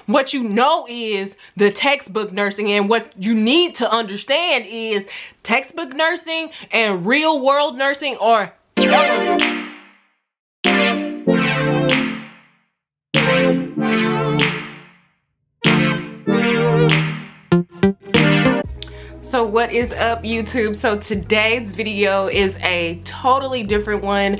what you know is the textbook nursing, and what you need to understand is textbook nursing and real world nursing are So what is up, YouTube? So today's video is a totally different one.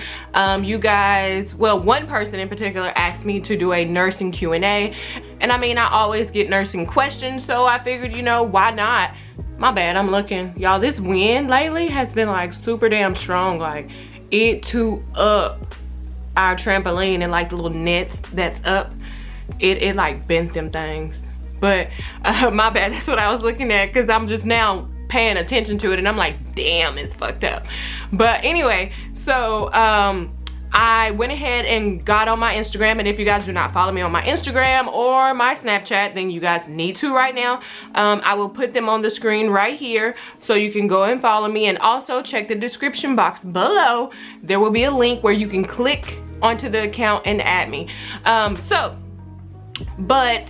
You guys, well, one person in particular asked me to do a nursing Q&A, and I mean, I always get nursing questions, so I figured, you know, why not? My bad, I'm looking. Y'all, this wind lately has been like super damn strong. Like, it too up our trampoline and like the little nets that's up. It like bent them things. But my bad, that's what I was looking at, because I'm just now paying attention to it and I'm like, damn, it's fucked up. But anyway, so I went ahead and got on my Instagram, and if you guys do not follow me on my Instagram or my Snapchat, then you guys need to right now. I will put them on the screen right here so you can go and follow me, and also check the description box below. There will be a link where you can click onto the account and add me.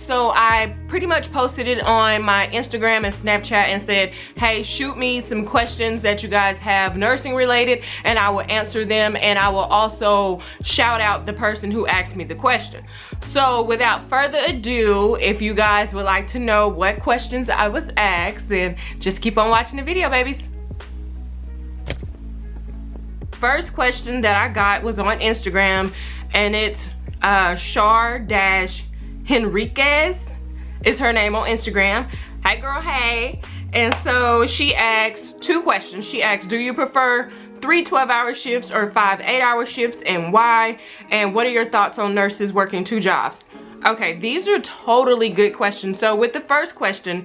So I pretty much posted it on my Instagram and Snapchat and said, hey, shoot me some questions that you guys have nursing related, and I will answer them, and I will also shout out the person who asked me the question. So without further ado, if you guys would like to know what questions I was asked, then just keep on watching the video, babies. First question that I got was on Instagram, and it's Char-Henriquez is her name on Instagram. Hey girl, hey. And so she asks two questions. She asks, do you prefer 3 12-hour shifts or 5 8-hour shifts, and why? And what are your thoughts on nurses working 2 jobs? Okay, these are totally good questions. So with the first question,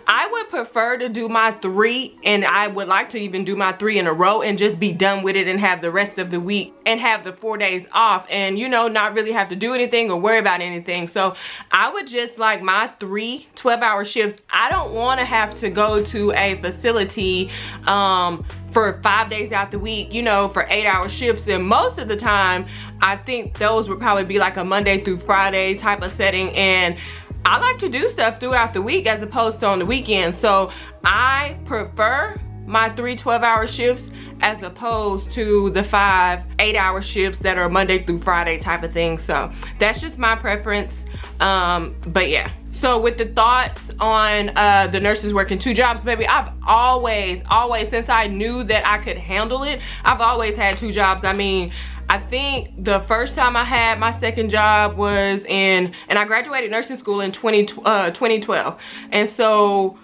I would prefer to do my 3, and I would like to even do my 3 in a row and just be done with it and have the rest of the week and have the 4 days off, and, you know, not really have to do anything or worry about anything. So I would just like my 3 12-hour shifts. I don't want to have to go to a facility for 5 days out the week, you know, for 8-hour shifts. And most of the time, I think those would probably be like a Monday through Friday type of setting. And I like to do stuff throughout the week as opposed to on the weekend. So I prefer my 3 12-hour shifts as opposed to the 5 8-hour shifts that are Monday through Friday type of thing. So that's just my preference. But yeah. So with the thoughts on the nurses working 2 jobs, baby, I've always, since I knew that I could handle it, I've always had 2 jobs. I mean, I think the first time I had my second job was and I graduated nursing school in 2012. And so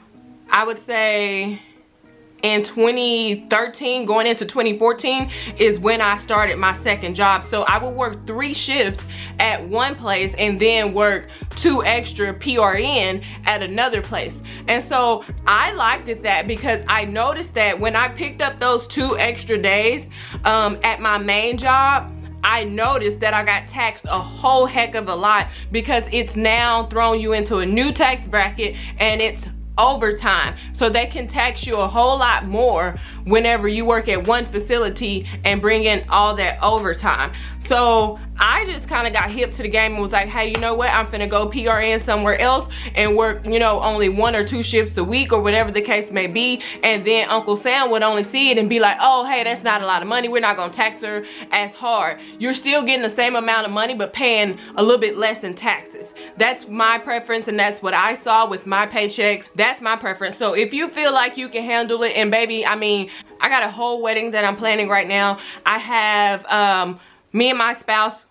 I would say in 2013 going into 2014 is when I started my second job. So I would work 3 shifts at one place and then work 2 extra PRN at another place. And so I liked it that, because I noticed that when I picked up those 2 extra days at my main job, I noticed that I got taxed a whole heck of a lot, because it's now throwing you into a new tax bracket, and it's overtime. So they can tax you a whole lot more whenever you work at one facility and bring in all that overtime. So I just kind of got hip to the game and was like, hey, you know what, I'm finna go PRN somewhere else and work, you know, only 1 or 2 shifts a week or whatever the case may be. And then Uncle Sam would only see it and be like, oh, hey, that's not a lot of money, we're not gonna tax her as hard. You're still getting the same amount of money but paying a little bit less in taxes. That's my preference, and that's what I saw with my paychecks. That's my preference. So if you feel like you can handle it, and baby, I mean, I got a whole wedding that I'm planning right now. I have me and my spouse,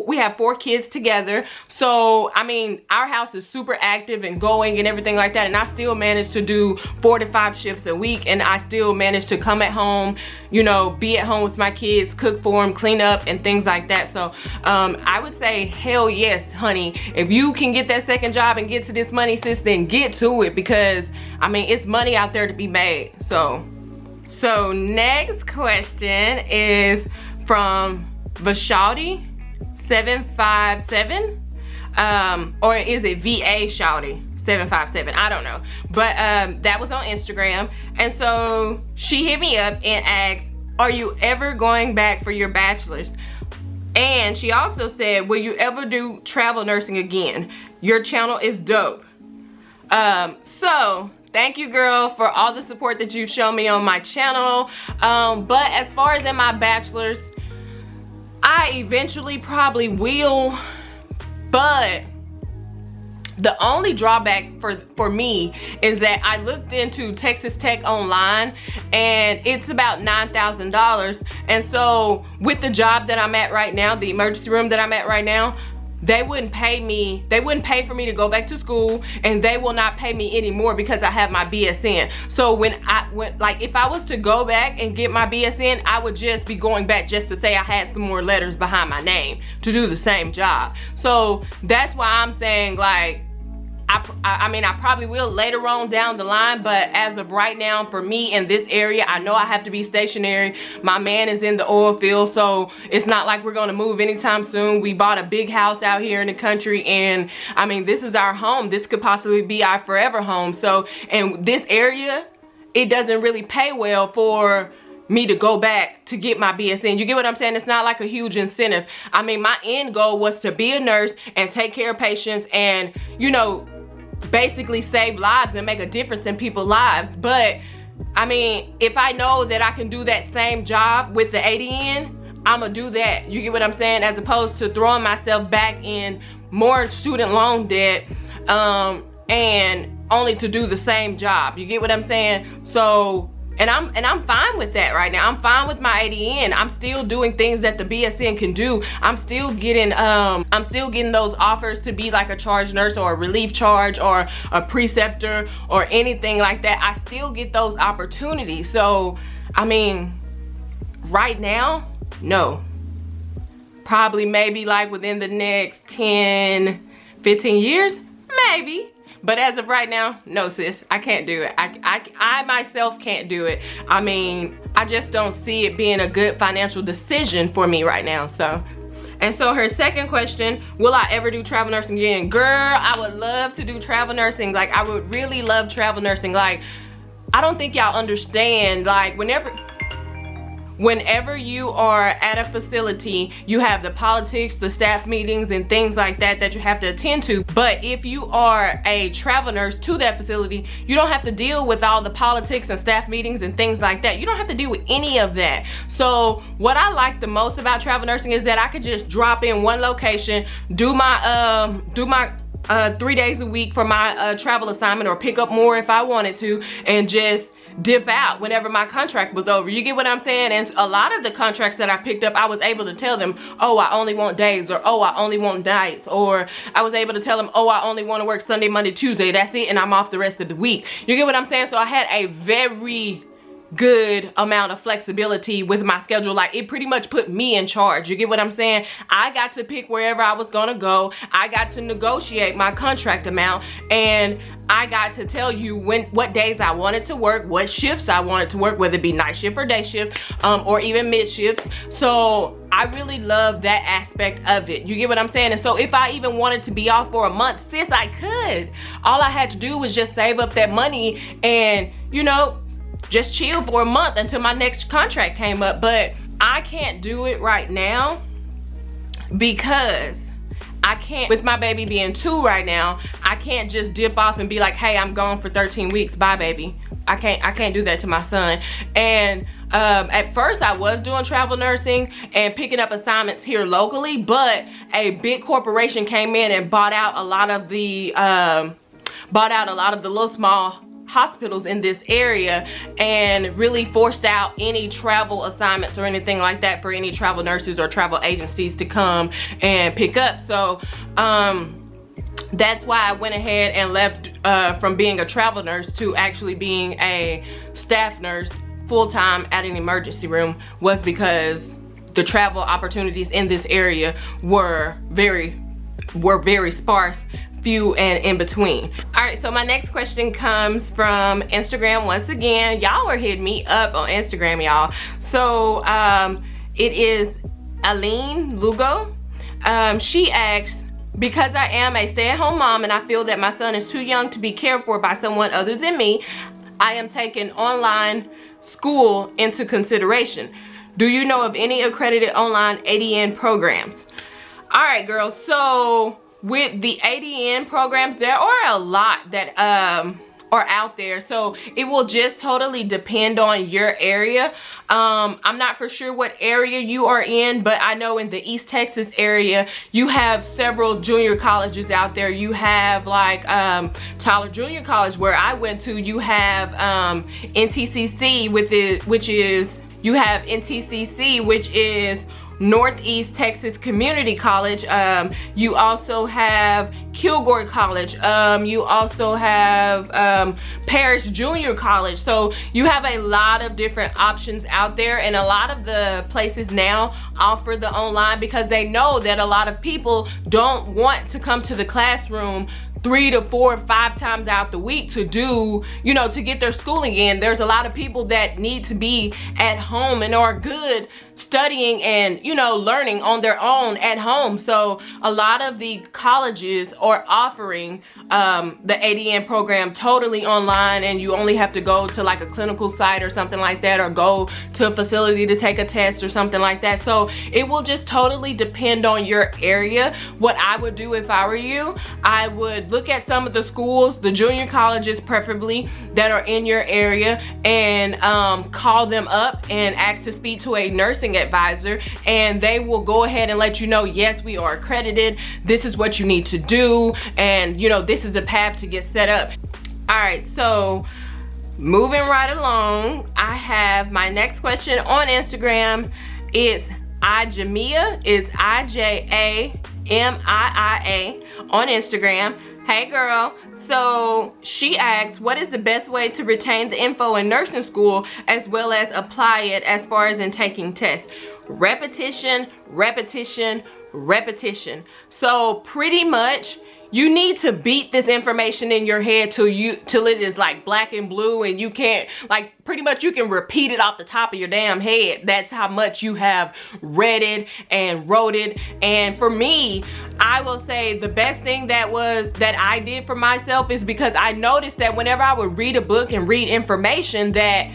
we have 4 kids together. So I mean, our house is super active and going and everything like that, and I still manage to do 4 to 5 shifts a week, and I still manage to come at home, you know, be at home with my kids, cook for them, clean up and things like that. So I would say hell yes, honey. If you can get that second job and get to this money, sis, then get to it, because I mean, it's money out there to be made. So next question is from Vashauti 757, or is it VA Shouty 757? I don't know, but that was on Instagram. And so she hit me up and asked, are you ever going back for your bachelor's? And she also said, will you ever do travel nursing again? Your channel is dope. So thank you, girl, for all the support that you've shown me on my channel. But as far as in my bachelor's, I eventually probably will, but the only drawback for me is that I looked into Texas Tech online and it's about $9,000. And so with the job that I'm at right now, the emergency room that I'm at right now, they wouldn't pay for me to go back to school, and they will not pay me anymore because I have my BSN. So like if I was to go back and get my BSN, I would just be going back just to say I had some more letters behind my name to do the same job. So that's why I'm saying, like, I mean, I probably will later on down the line, but as of right now, for me in this area, I know I have to be stationary. My man is in the oil field, so it's not like we're gonna move anytime soon. We bought a big house out here in the country, and I mean, this is our home. This could possibly be our forever home. So, in this area, it doesn't really pay well for me to go back to get my BSN. You get what I'm saying? It's not like a huge incentive. I mean, my end goal was to be a nurse and take care of patients and, you know, basically save lives and make a difference in people's lives. But I mean, if I know that I can do that same job with the ADN, I'ma do that. You get what I'm saying? As opposed to throwing myself back in more student loan debt and only to do the same job. You get what I'm saying? So and I'm fine with that right now. I'm fine with my ADN. I'm still doing things that the BSN can do. I'm still getting those offers to be like a charge nurse or a relief charge or a preceptor or anything like that. I still get those opportunities. So I mean, right now, no. Probably maybe like within the next 10, 15 years, maybe. But as of right now, no, sis, I can't do it. I myself can't do it. I mean, I just don't see it being a good financial decision for me right now. So, and so her second question, will I ever do travel nursing again? Girl, I would love to do travel nursing. Like, I would really love travel nursing. Like, I don't think y'all understand, like, whenever you are at a facility, you have the politics, the staff meetings, and things like that that you have to attend to. But if you are a travel nurse to that facility, you don't have to deal with all the politics and staff meetings and things like that. You don't have to deal with any of that. So what I like the most about travel nursing is that I could just drop in one location, do my 3 days a week for my travel assignment, or pick up more if I wanted to, and just dip out whenever my contract was over. You get what I'm saying? And a lot of the contracts that I picked up, I was able to tell them, oh, I only want days, or oh, I only want nights, or I was able to tell them, oh, I only want to work Sunday, Monday, Tuesday, that's it, and I'm off the rest of the week. You get what I'm saying? So I had a very good amount of flexibility with my schedule. Like, it pretty much put me in charge. You get what I'm saying? I got to pick wherever I was gonna go. I got to negotiate my contract amount, and I got to tell you what days I wanted to work, what shifts I wanted to work, whether it be night shift or day shift, or even mid shifts. So I really love that aspect of it. You get what I'm saying? And so if I even wanted to be off for a month, sis, I could. All I had to do was just save up that money and, you know, just chill for a month until my next contract came up. But I can't do it right now because I can't, with my baby being 2 right now, I can't just dip off and be like, hey, I'm gone for 13 weeks, bye baby. I can't do that to my son. And at first I was doing travel nursing and picking up assignments here locally, but a big corporation came in and bought out a lot of the little small hospitals in this area, and really forced out any travel assignments or anything like that for any travel nurses or travel agencies to come and pick up. So that's why I went ahead and left from being a travel nurse to actually being a staff nurse full-time at an emergency room, was because the travel opportunities in this area were very sparse, few and in between. All right, so my next question comes from Instagram once again. Y'all are hitting me up on Instagram, y'all. So it is Aline Lugo. She asks, because I am a stay-at-home mom and I feel that my son is too young to be cared for by someone other than me, I am taking online school into consideration. Do you know of any accredited online ADN programs? All right, girl, so with the ADN programs, there are a lot that are out there, so it will just totally depend on your area. I'm not for sure what area you are in, but I know in the East Texas area you have several junior colleges out there. You have like Tyler Junior College, where I went to. You have NTCC which is Northeast Texas Community College. You also have Kilgore College. You also have Parrish Junior College. So you have a lot of different options out there, and a lot of the places now offer the online because they know that a lot of people don't want to come to the classroom 3 to 4 or 5 times out the week to do, you know, to get their schooling in. There's a lot of people that need to be at home and are good studying and, you know, learning on their own at home. So a lot of the colleges are offering the ADN program totally online, and you only have to go to like a clinical site or something like that, or go to a facility to take a test or something like that. So it will just totally depend on your area. What I would do if I were you, I would look at some of the schools, the junior colleges preferably, that are in your area, and call them up and ask to speak to a nursing advisor, and they will go ahead and let you know, yes, we are accredited, this is what you need to do, and you know, this is the path to get set up. All right, so moving right along, I have my next question on Instagram. It's Ijamia, it's IJAMIIA on Instagram. Hey girl, so she asks, what is the best way to retain the info in nursing school as well as apply it as far as in taking tests? Repetition, repetition, repetition. So pretty much you need to beat this information in your head till it is like black and blue, and you can't, like, pretty much you can repeat it off the top of your damn head. That's how much you have read it and wrote it. And for me, I will say the best thing that I did for myself is because I noticed that whenever I would read a book and read information, that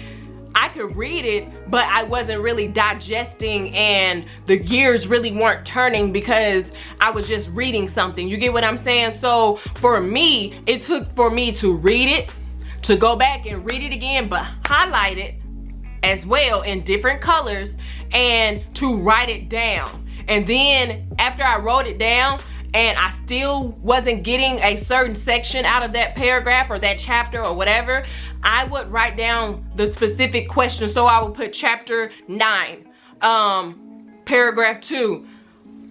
I could read it, but I wasn't really digesting, and the gears really weren't turning because I was just reading something. You get what I'm saying? So for me, it took for me to read it, to go back and read it again, but highlight it as well in different colors, and to write it down. And then after I wrote it down and I still wasn't getting a certain section out of that paragraph or that chapter or whatever, I would write down the specific question. So I would put chapter 9, paragraph 2,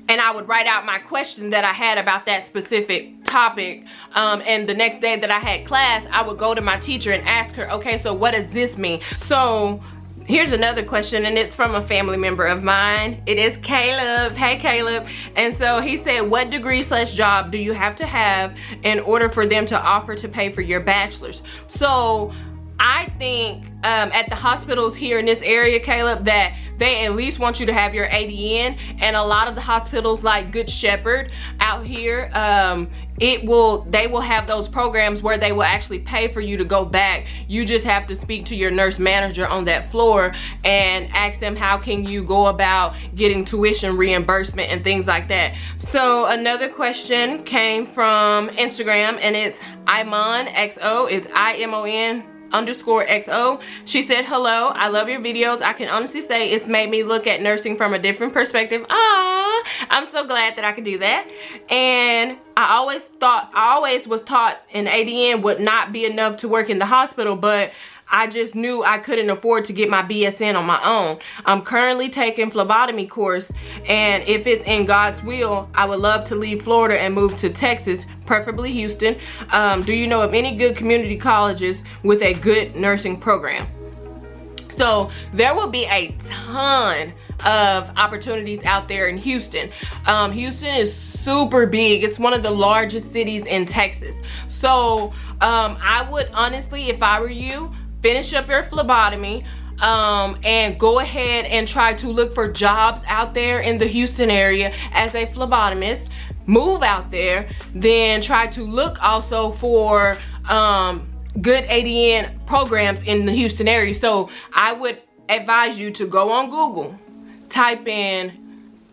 and I would write out my question that I had about that specific topic. And the next day that I had class, I would go to my teacher and ask her, okay, so what does this mean? So here's another question, and it's from a family member of mine. It is Caleb. Hey Caleb. And so he said, what degree/job do you have to have in order for them to offer to pay for your bachelor's? So I think at the hospitals here in this area, Caleb, that they at least want you to have your ADN, and a lot of the hospitals like Good Shepherd out here, they will have those programs where they will actually pay for you to go back. You just have to speak to your nurse manager on that floor and ask them how can you go about getting tuition reimbursement and things like that. So another question came from Instagram, and it's ImonXO. It's IMON_XO. She said, hello, I love your videos. I can honestly say it's made me look at nursing from a different perspective. Ah, I'm so glad that I could do that. And I always was taught an ADN would not be enough to work in the hospital, but I just knew I couldn't afford to get my BSN on my own. I'm currently taking phlebotomy course, and if it's in God's will, I would love to leave Florida and move to Texas, preferably Houston. Do you know of any good community colleges with a good nursing program? So there will be a ton of opportunities out there in Houston. Houston is super big. It's one of the largest cities in Texas. So I would honestly, if I were you, finish up your phlebotomy and go ahead and try to look for jobs out there in the Houston area as a phlebotomist. Move out there, then try to look also for good ADN programs in the Houston area. So I would advise you to go on Google, type in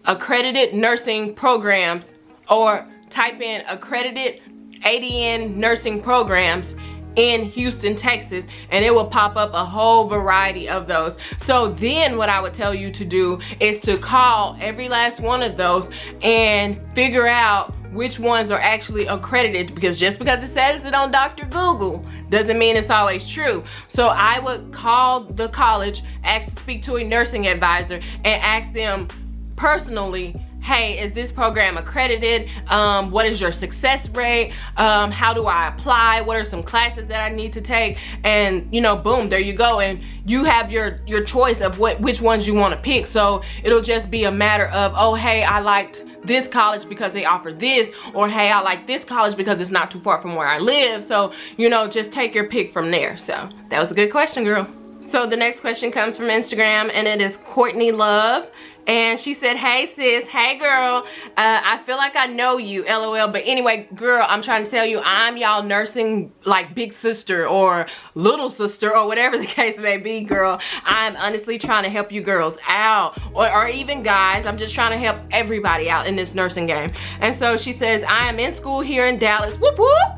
accredited nursing programs, or type in accredited ADN nursing programs in Houston, Texas, and it will pop up a whole variety of those. So then what I would tell you to do is to call every last one of those and figure out which ones are actually accredited, because just because it says it on Dr. Google doesn't mean it's always true. So I would call the college, ask to speak to a nursing advisor, and ask them personally, hey, is this program accredited? What is your success rate? How do I apply? What are some classes that I need to take? And you know, boom, there you go. And you have your choice of which ones you want to pick. So it'll just be a matter of, oh, hey, I liked this college because they offer this, or hey, I like this college because it's not too far from where I live. So, you know, just take your pick from there. So that was a good question, girl. So the next question comes from Instagram, and it is Courtney Love. And she said, hey sis, hey girl, I feel like I know you, LOL. But anyway, girl, I'm trying to tell you, I'm y'all nursing like big sister or little sister or whatever the case may be, girl. I'm honestly trying to help you girls out, or even guys. I'm just trying to help everybody out in this nursing game. And so she says, I am in school here in Dallas, whoop whoop.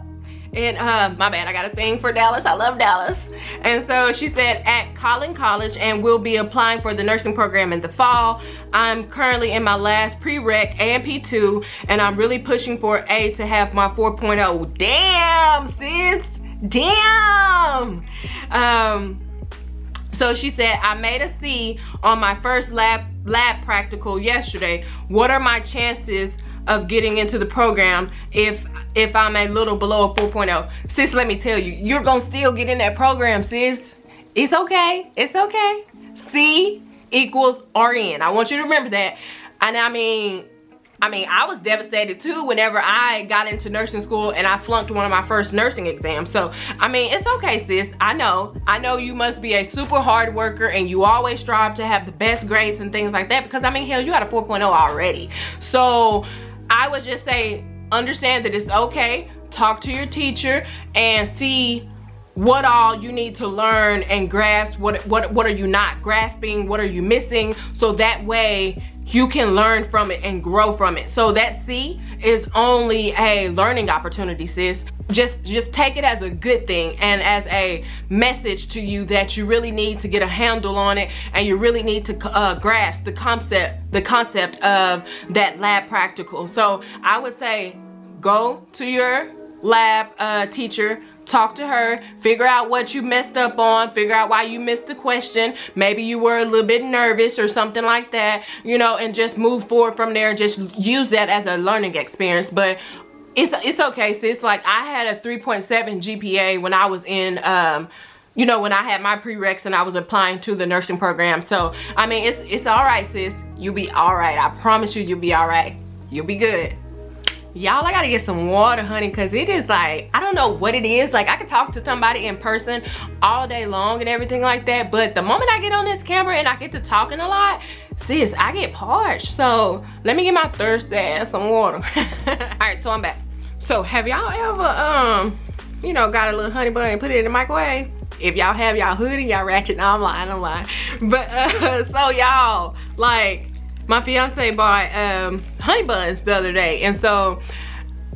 And my bad, I got a thing for Dallas. I love Dallas. And so she said, at Collin College, and will be applying for the nursing program in the fall. I'm currently in my last prereq and P2, and I'm really pushing for A to have my 4.0. Damn, sis, damn. So she said, I made a C on my first lab practical yesterday. What are my chances of getting into the program if I'm a little below a 4.0? Sis, let me tell you, you're gonna still get in that program, sis. It's okay, it's okay. C equals RN. I want you to remember that. And I mean, I was devastated too whenever I got into nursing school and I flunked one of my first nursing exams. So, I mean, it's okay, sis. I know you must be a super hard worker and you always strive to have the best grades and things like that, because I mean, hell, you got a 4.0 already. So I would just say, understand that it's okay. Talk to your teacher and see what all you need to learn and grasp. What are you not grasping? What are you missing? So that way you can learn from it and grow from it. So that C is only a learning opportunity, sis. Just take it as a good thing and as a message to you that you really need to get a handle on it, and you really need to grasp the concept of that lab practical. So I would say, go to your lab teacher, talk to her, figure out what you messed up on, figure out why you missed the question. Maybe you were a little bit nervous or something like that, you know, and just move forward from there and just use that as a learning experience. But it's okay, sis. Like, I had a 3.7 GPA when I was in you know, when I had my prereqs and I was applying to the nursing program. So I mean, it's all right, sis. You'll be all right. I promise you, you'll be all right. You'll be good. Y'all, I gotta get some water, honey, because it is like, I don't know what it is. Like, I could talk to somebody in person all day long and everything like that, but the moment I get on this camera and I get to talking a lot, sis, I get parched. So let me get my thirsty ass some water. All right, so I'm back. So have y'all ever you know, got a little honey bun and put it in the microwave? If y'all have y'all hoodie, y'all ratchet. No, I'm lying. But so y'all, like, my fiance bought honey buns the other day, and so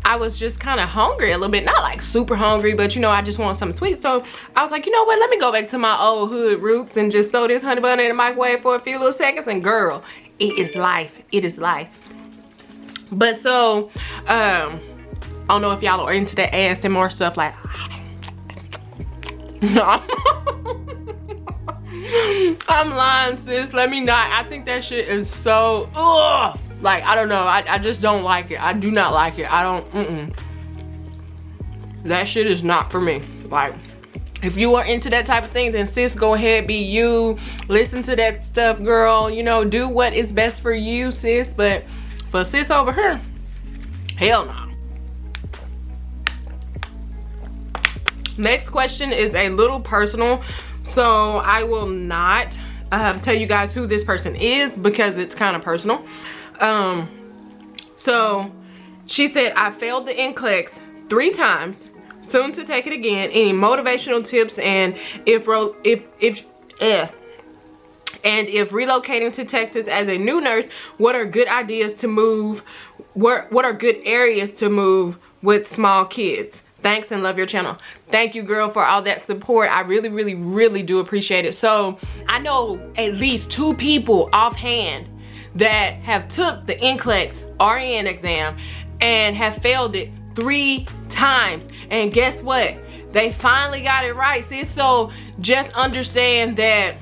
I was just kind of hungry a little bit. Not like super hungry, but you know, I just want something sweet. So I was like, you know what, let me go back to my old hood roots and just throw this honey bun in the microwave for a few little seconds. And girl, it is life. It is life. But so I don't know if y'all are into that ASMR stuff, like no. I'm lying, sis. Let me not. I think that shit is so ugh. Like, I don't know. I just don't like it. I do not like it. I don't. That shit is not for me. Like, if you are into that type of thing, then sis, go ahead, be you. Listen to that stuff, girl. You know, do what is best for you, sis. But for sis over here, hell no. Next question is a little personal, so I will not tell you guys who this person is because it's kind of personal. So she said, I failed the Nclex 3 times, soon to take it again. Any motivational tips, and if relocating to Texas as a new nurse, what are good ideas to move what are good areas to move with small kids. Thanks and love your channel. Thank you, girl, for all that support. I really, really, really do appreciate it. So I know at least 2 people offhand that have took the Nclex RN exam and have failed it 3 times. And guess what? They finally got it right, sis. So just understand that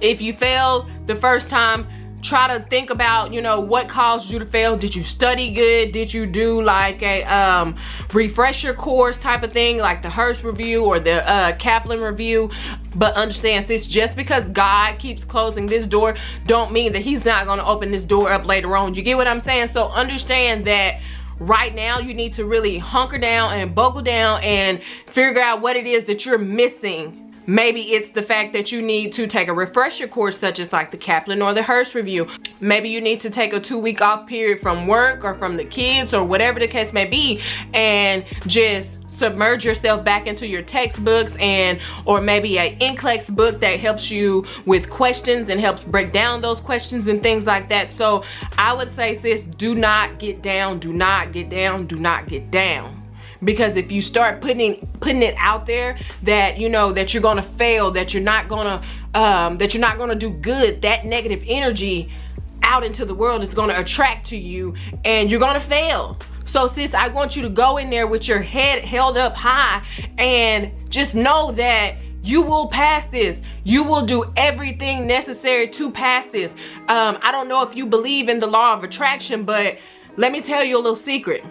if you failed the first time, try to think about, you know, what caused you to fail. Did you study good? Did you do like a refresher course type of thing, like the Hearst review or the Kaplan review? But understand, sis, just because God keeps closing this door don't mean that he's not going to open this door up later on. You get what I'm saying? So understand that right now you need to really hunker down and buckle down and figure out what it is that you're missing. Maybe it's the fact that you need to take a refresher course, such as like the Kaplan or the Hearst review. Maybe you need to take a 2-week off period from work or from the kids or whatever the case may be, and just submerge yourself back into your textbooks, and or maybe a Nclex book that helps you with questions and helps break down those questions and things like that. So I would say, sis, do not get down, do not get down, do not get down. Because if you start putting it out there that, you know, that you're gonna fail, that you're not gonna do good, that negative energy out into the world is gonna attract to you and you're gonna fail. So sis, I want you to go in there with your head held up high and just know that you will pass this. You will do everything necessary to pass this. I don't know if you believe in the law of attraction, but let me tell you a little secret.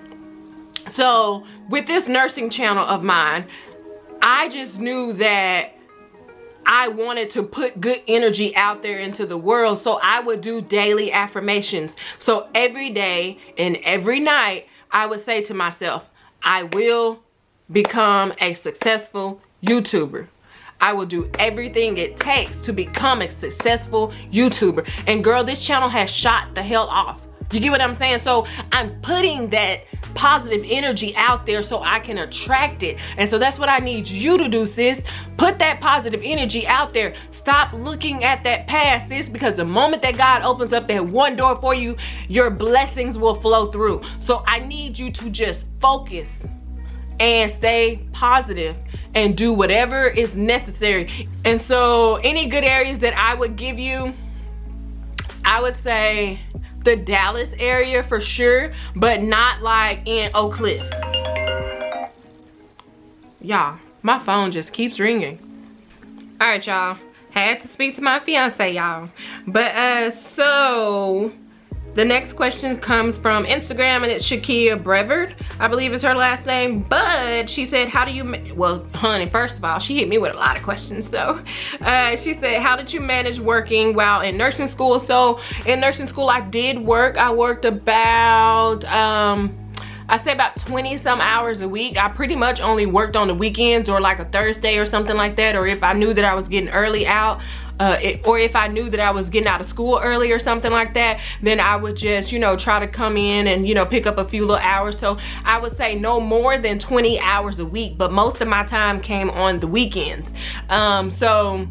So with this nursing channel of mine, I just knew that I wanted to put good energy out there into the world. So I would do daily affirmations. So every day and every night, I would say to myself, I will become a successful YouTuber. I will do everything it takes to become a successful YouTuber. And girl, this channel has shot the hell off. You get what I'm saying? So I'm putting that positive energy out there so I can attract it. And so that's what I need you to do, sis. Put that positive energy out there. Stop looking at that past, sis, because the moment that God opens up that one door for you, your blessings will flow through. So I need you to just focus and stay positive and do whatever is necessary. And so any good areas that I would give you, I would say the Dallas area for sure, but not like in Oak Cliff. Y'all, my phone just keeps ringing. All right, y'all, had to speak to my fiance, y'all. But so the next question comes from Instagram, and it's Shakia Brevard, I believe is her last name. But she said, how do you, well, honey, first of all, she hit me with a lot of questions. So she said, how did you manage working while in nursing school? So in nursing school, I did work. I worked about, I'd say about 20 some hours a week. I pretty much only worked on the weekends or like a Thursday or something like that. Or if I knew that I was getting early out, or if I knew that I was getting out of school early or something like that, then I would just, you know, try to come in and, you know, pick up a few little hours. So I would say no more than 20 hours a week, but most of my time came on the weekends. So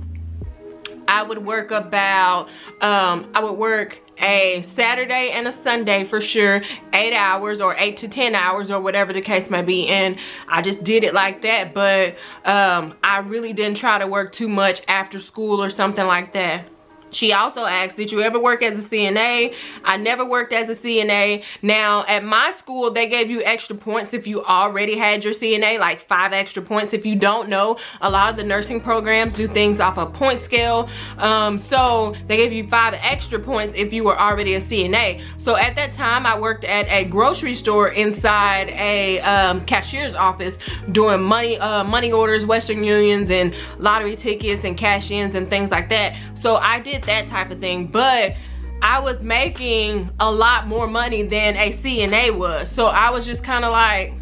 I would work about, I would work a Saturday and a Sunday for sure, 8 hours or 8 to 10 hours or whatever the case may be. And I just did it like that. But I really didn't try to work too much after school or something like that. She also asked, did you ever work as a CNA? I never worked as a CNA. Now, at my school, they gave you extra points if you already had your CNA, like 5 extra points. If you don't know, a lot of the nursing programs do things off a point scale. So they gave you 5 extra points if you were already a CNA. So at that time, I worked at a grocery store inside a cashier's office doing money orders, Western Unions, and lottery tickets and cash-ins and things like that. So I did that type of thing, but I was making a lot more money than a CNA was. So I was just kind of like,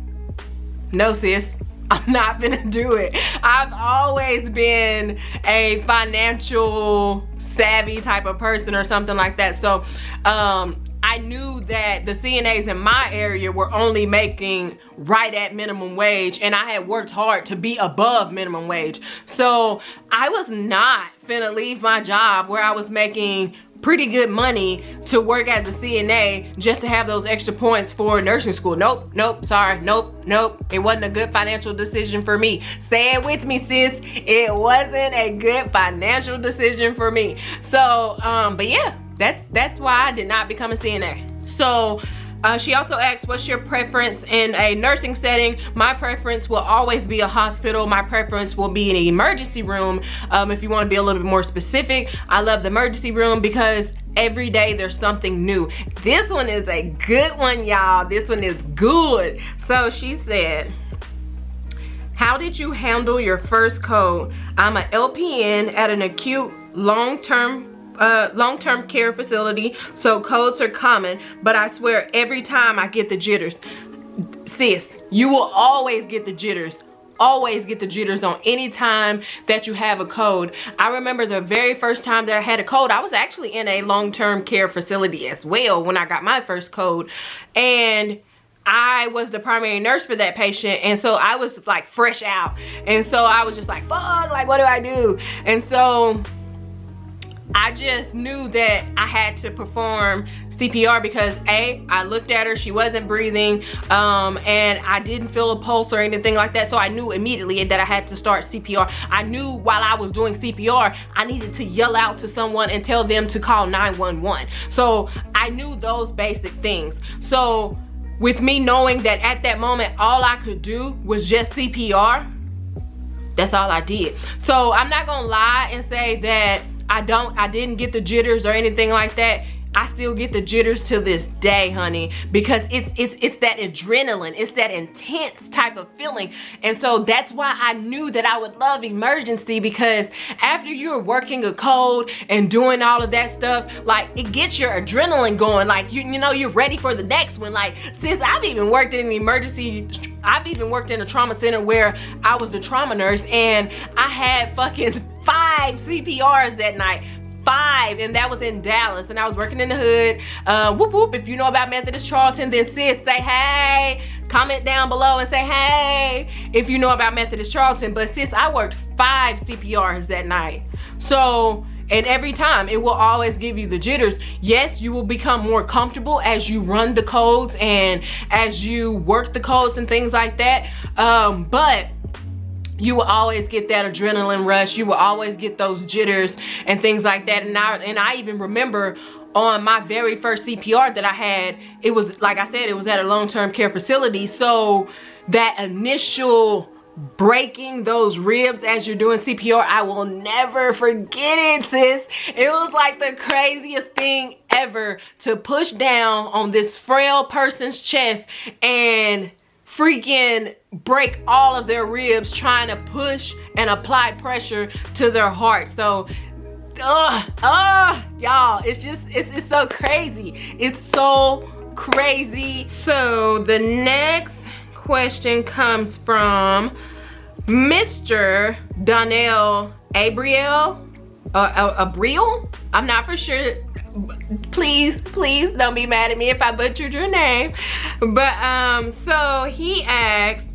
no sis, I'm not gonna do it. I've always been a financial savvy type of person or something like that. So I knew that the CNAs in my area were only making right at minimum wage, and I had worked hard to be above minimum wage. So I was not finna leave my job where I was making pretty good money to work as a CNA just to have those extra points for nursing school. Nope, nope, sorry, nope, nope. It wasn't a good financial decision for me. Say it with me, sis. It wasn't a good financial decision for me. So, but yeah, that's why I did not become a CNA. So, she also asked, what's your preference in a nursing setting? My preference will always be a hospital. My preference will be an emergency room. If you want to be a little bit more specific, I love the emergency room because every day there's something new. This one is a good one, y'all. This one is good. So she said, how did you handle your first code? I'm an LPN at an acute long-term care facility, so codes are common, but I swear every time I get the jitters. Sis, you will always get the jitters. Always get the jitters on any time that you have a code. I remember the very first time that I had a code, I was actually in a long-term care facility as well when I got my first code, and I was the primary nurse for that patient, and so I was like fresh out, and so I was just like, fuck, like what do I do? And so I just knew that I had to perform CPR because I looked at her, she wasn't breathing, and I didn't feel a pulse or anything like that, so I knew immediately that I had to start CPR. I knew while I was doing CPR, I needed to yell out to someone and tell them to call 911. So I knew those basic things. So with me knowing that at that moment, all I could do was just CPR, that's all I did. So I'm not gonna lie and say that I didn't get the jitters or anything like that. I still get the jitters to this day, honey, because it's that adrenaline, it's that intense type of feeling. And so that's why I knew that I would love emergency, because after you're working a code and doing all of that stuff, like it gets your adrenaline going, like you know you're ready for the next one. Like, sis, I've even worked in an emergency, I've even worked in a trauma center where I was a trauma nurse, and I had fucking 5 CPRs that night. 5, and that was in Dallas, and I was working in the hood. Whoop whoop, if you know about Methodist Charlton, then sis, say hey, comment down below and say hey if you know about Methodist Charlton. But sis, I worked 5 CPRs that night. So, and every time it will always give you the jitters. Yes, you will become more comfortable as you run the codes and as you work the codes and things like that, but you will always get that adrenaline rush. You will always get those jitters and things like that. And I even remember on my very first CPR that I had, it was, like I said, it was at a long-term care facility. So that initial breaking those ribs as you're doing CPR, I will never forget it, sis. It was like the craziest thing ever to push down on this frail person's chest and freaking break all of their ribs trying to push and apply pressure to their heart. So y'all, it's so crazy. It's so crazy. So the next question comes from Mr. Donnell Abriel. I'm not for sure. Please don't be mad at me if I butchered your name. But so he asked,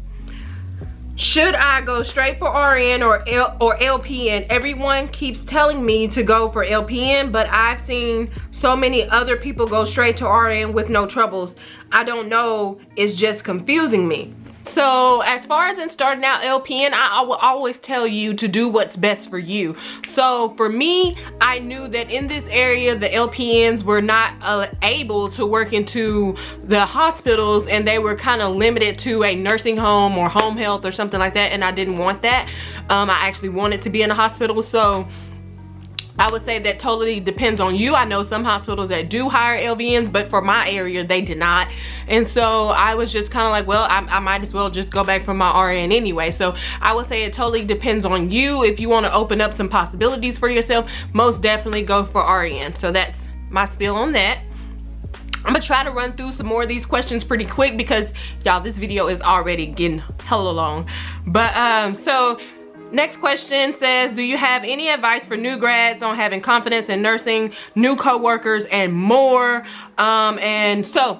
should I go straight for RN or LPN? Everyone keeps telling me to go for LPN, but I've seen so many other people go straight to RN with no troubles. I don't know, it's just confusing me. So as far as in starting out LPN, I will always tell you to do what's best for you. So for me, I knew that in this area, the LPNs were not able to work into the hospitals, and they were kind of limited to a nursing home or home health or something like that, and I didn't want that. I actually wanted to be in a hospital. So I would say that totally depends on you. I know some hospitals that do hire LVNs, but for my area, they did not. And so I was just kind of like, well, I might as well just go back for my RN anyway. So I would say it totally depends on you. If you want to open up some possibilities for yourself, most definitely go for RN. So that's my spiel on that. I'm gonna try to run through some more of these questions pretty quick because y'all, this video is already getting hella long. But so next question says, do you have any advice for new grads on having confidence in nursing, new coworkers, and more? And so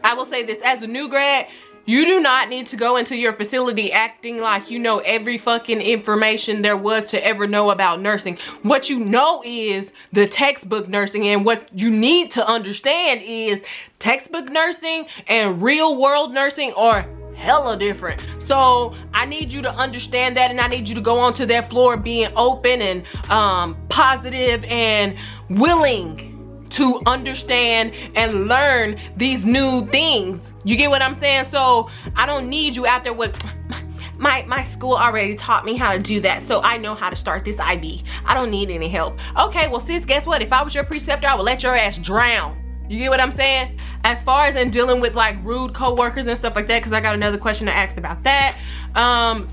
I will say this, as a new grad, You do not need to go into your facility acting like you know every fucking information there was to ever know about nursing. What you know is the textbook nursing, and what you need to understand is textbook nursing and real world nursing are hella different. So I need you to understand that, and I need you to go onto that floor being open and positive and willing to understand and learn these new things. You get what I'm saying? So I don't need you out there with my school already taught me how to do that, so I know how to start this IV. I don't need any help. Okay, well sis, guess what? If I was your preceptor, I would let your ass drown. You get what I'm saying? As far as in dealing with like rude co-workers and stuff like that, because I got another question to ask about that.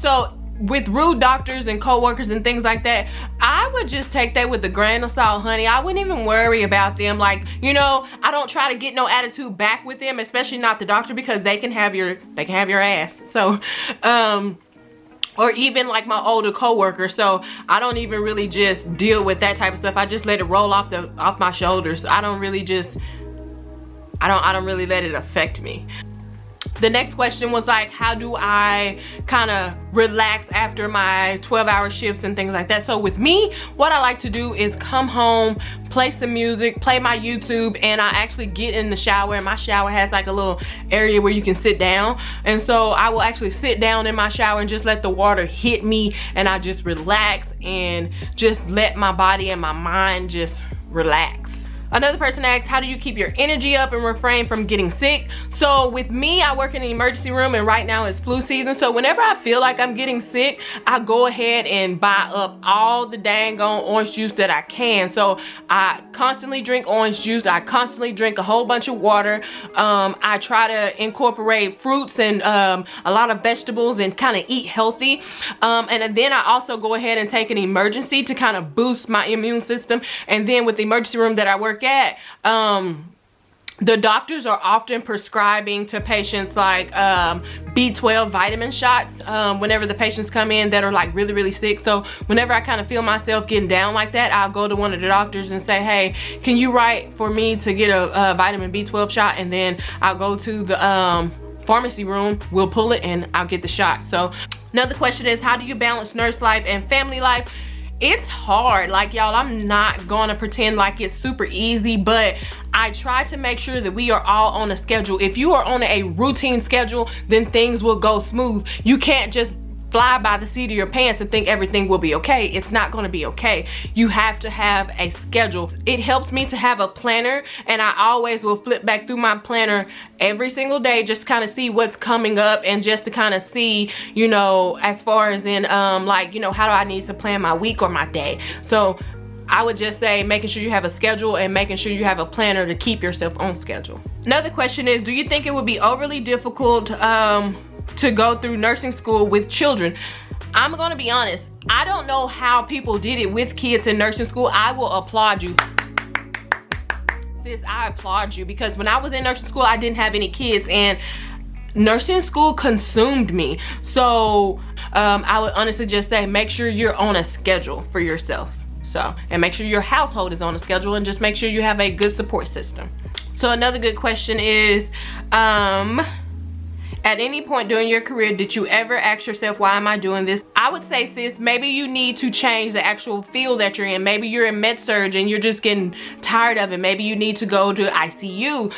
So with rude doctors and co-workers and things like that, I would just take that with a grain of salt, honey. I wouldn't even worry about them. Like, you know, I don't try to get no attitude back with them, especially not the doctor, because they can have your ass. So or even like my older co-worker. So I don't even really just deal with that type of stuff. I just let it roll off my shoulders. I don't really let it affect me. The next question was like, how do I kind of relax after my 12-hour shifts and things like that? So with me, what I like to do is come home, play some music, play my YouTube, and I actually get in the shower, and my shower has like a little area where you can sit down. And so I will actually sit down in my shower and just let the water hit me, and I just relax and just let my body and my mind just relax. Another person asked, how do you keep your energy up and refrain from getting sick? So with me, I work in the emergency room, and right now it's flu season. So whenever I feel like I'm getting sick, I go ahead and buy up all the dang on orange juice that I can. So I constantly drink orange juice. I constantly drink a whole bunch of water. I try to incorporate fruits and a lot of vegetables and kind of eat healthy. And then I also go ahead and take an emergency to kind of boost my immune system. And then with the emergency room that I work at, the doctors are often prescribing to patients like B12 vitamin shots whenever the patients come in that are like really sick. So whenever I kind of feel myself getting down like that, I'll go to one of the doctors and say, hey, can you write for me to get a vitamin B12 shot? And then I'll go to the pharmacy room, we'll pull it, and I'll get the shot. So another question is, how do you balance nurse life and family life? It's hard. Like, y'all, I'm not gonna pretend like it's super easy, but I try to make sure that we are all on a schedule. If you are on a routine schedule, then things will go smooth. You can't just fly by the seat of your pants and think everything will be okay. It's not going to be okay. You have to have a schedule. It helps me to have a planner, and I always will flip back through my planner every single day, just kind of see what's coming up, and just to kind of see, you know, as far as in like, you know, how do I need to plan my week or my day. So I would just say making sure you have a schedule and making sure you have a planner to keep yourself on schedule. Another question is, do you think it would be overly difficult to go through nursing school with children? I'm gonna be honest, I don't know how people did it with kids in nursing school. I will applaud you. Sis, I applaud you, because when I was in nursing school, I didn't have any kids, and nursing school consumed me. So I would honestly just say, make sure you're on a schedule for yourself. So, and make sure your household is on a schedule, and just make sure you have a good support system. So another good question is, at any point during your career, did you ever ask yourself, why am I doing this? I would say, sis, maybe you need to change the actual field that you're in. Maybe you're in med-surg and you're just getting tired of it. Maybe you need to go to ICU.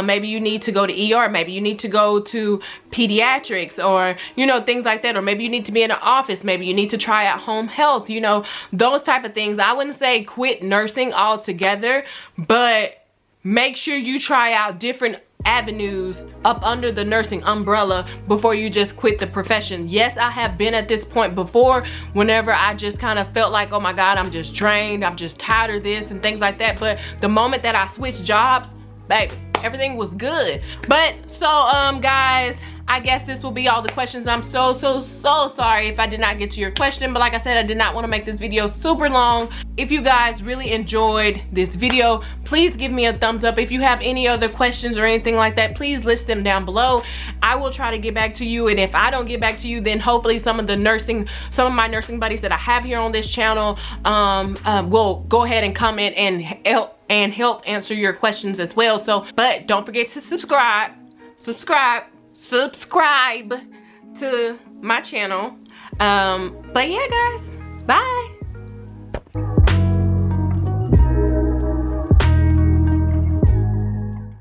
Maybe you need to go to ER. Maybe you need to go to pediatrics, or, you know, things like that. Or maybe you need to be in an office. Maybe you need to try out home health, you know, those type of things. I wouldn't say quit nursing altogether, but make sure you try out different avenues up under the nursing umbrella before you just quit the profession. Yes, I have been at this point before, whenever I just kind of felt like, oh my God, I'm just drained, I'm just tired of this and things like that. But the moment that I switched jobs, baby, everything was good. But so guys, I guess this will be all the questions. I'm so sorry if I did not get to your question, but like I said, I did not want to make this video super long. If you guys really enjoyed this video, please give me a thumbs up. If you have any other questions or anything like that, please list them down below. I will try to get back to you, and if I don't get back to you, then hopefully some of my nursing buddies that I have here on this channel will go ahead and comment and help answer your questions as well. So, but don't forget to subscribe. subscribe to my channel. But yeah guys, bye.